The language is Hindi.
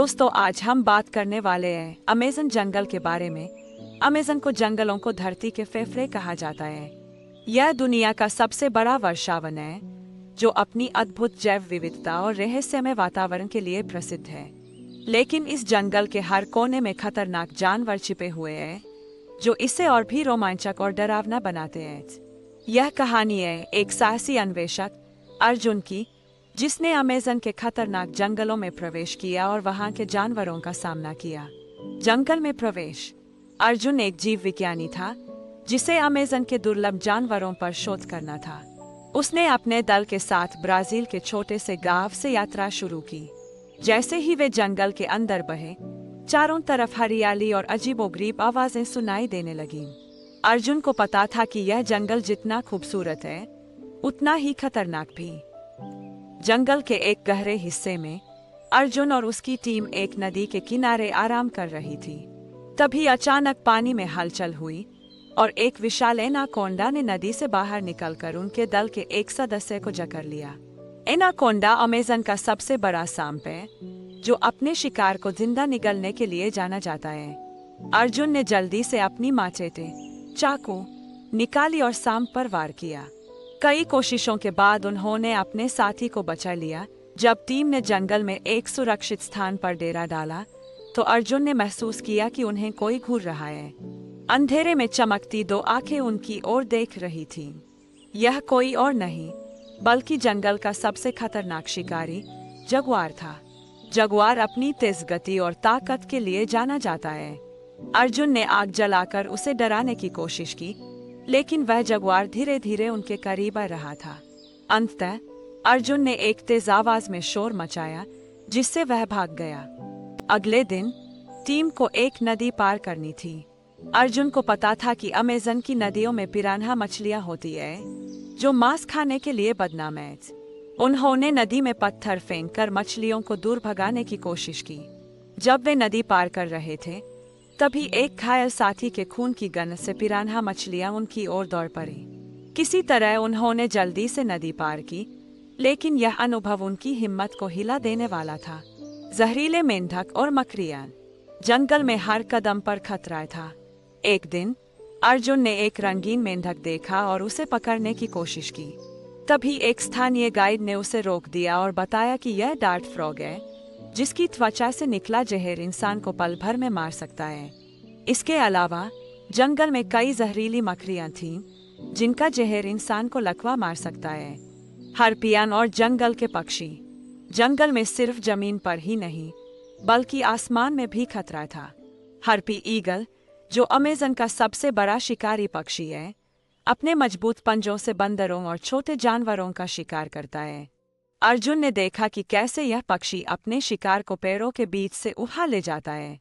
दोस्तों, आज हम बात करने वाले हैं अमेज़न जंगल के बारे में। अमेज़न को जंगलों को धरती के फेफड़े कहा जाता है। यह दुनिया का सबसे बड़ा वर्षावन है जो अपनी अद्भुत जैव विविधता और रहस्यमय वातावरण के लिए प्रसिद्ध है। लेकिन इस जंगल के हर कोने में खतरनाक जानवर छिपे हुए हैं जो इसे और भी रोमांचक और डरावना बनाते हैं। यह कहानी है एक साहसी अन्वेषक अर्जुन की, जिसने अमेज़न के खतरनाक जंगलों में प्रवेश किया और वहां के जानवरों का सामना किया। जंगल में प्रवेश। अर्जुन एक जीव विज्ञानी था जिसे अमेज़न के दुर्लभ जानवरों पर शोध करना था। उसने अपने दल के साथ ब्राजील के छोटे से गांव से यात्रा शुरू की। जैसे ही वे जंगल के अंदर बहे, चारों तरफ हरियाली और अजीबोगरीब आवाजें सुनाई देने लगीं। अर्जुन को पता था कि यह जंगल जितना खूबसूरत है, उतना ही खतरनाक भी। जंगल के एक गहरे हिस्से में अर्जुन और उसकी टीम एक नदी के किनारे आराम कर रही थी। तभी अचानक पानी में हलचल हुई और एक विशाल एनाकोंडा ने नदी से बाहर निकलकर उनके दल के एक सदस्य को जकड़ लिया। एनाकोंडा अमेज़न का सबसे बड़ा सांप है जो अपने शिकार को जिंदा निगलने के लिए जाना जाता है। अर्जुन ने जल्दी से अपनी माचेटे चाकू निकाली और सांप पर वार किया। कई कोशिशों के बाद उन्होंने अपने साथी को बचा लिया। जब टीम ने जंगल में एक सुरक्षित स्थान पर डेरा डाला तो अर्जुन ने महसूस किया कि उन्हें कोई घूर रहा है। अंधेरे में चमकती दो आंखें उनकी ओर देख रही थीं। यह कोई और नहीं बल्कि जंगल का सबसे खतरनाक शिकारी जगुआर था। जगुआर अपनी तेज गति और ताकत के लिए जाना जाता है। अर्जुन ने आग जलाकर उसे डराने की कोशिश की, लेकिन वह जगुआर धीरे धीरे उनके करीब आ रहा था। अंततः अर्जुन ने एक तेज आवाज में शोर मचाया जिससे वह भाग गया। अगले दिन टीम को एक नदी पार करनी थी। अर्जुन को पता था कि अमेज़न की नदियों में पिरान्हा मछलियां होती है जो मांस खाने के लिए बदनाम है। उन्होंने नदी में पत्थर फेंककर मछलियों को दूर भगाने की कोशिश की। जब वे नदी पार कर रहे थे, तभी एक घायल साथी के खून की गंध से पिरान्हा मछलियां उनकी ओर दौड़ पड़ी। किसी तरह उन्होंने जल्दी से नदी पार की, लेकिन यह अनुभव उनकी हिम्मत को हिला देने वाला था। जहरीले मेंढक और मकड़ियां, जंगल में हर कदम पर खतरा था। एक दिन अर्जुन ने एक रंगीन मेंढक देखा और उसे पकड़ने की कोशिश की। तभी एक स्थानीय गाइड ने उसे रोक दिया और बताया कि यह डार्ट फ्रॉग है जिसकी त्वचा से निकला जहर इंसान को पल भर में मार सकता है। इसके अलावा जंगल में कई जहरीली मकड़ियां थीं जिनका जहर इंसान को लकवा मार सकता है। हार्पियन और जंगल के पक्षी। जंगल में सिर्फ जमीन पर ही नहीं बल्कि आसमान में भी खतरा था। हार्पी ईगल, जो अमेज़न का सबसे बड़ा शिकारी पक्षी है, अपने मजबूत पंजों से बंदरों और छोटे जानवरों का शिकार करता है। अर्जुन ने देखा कि कैसे यह पक्षी अपने शिकार को पैरों के बीच से उठा ले जाता है।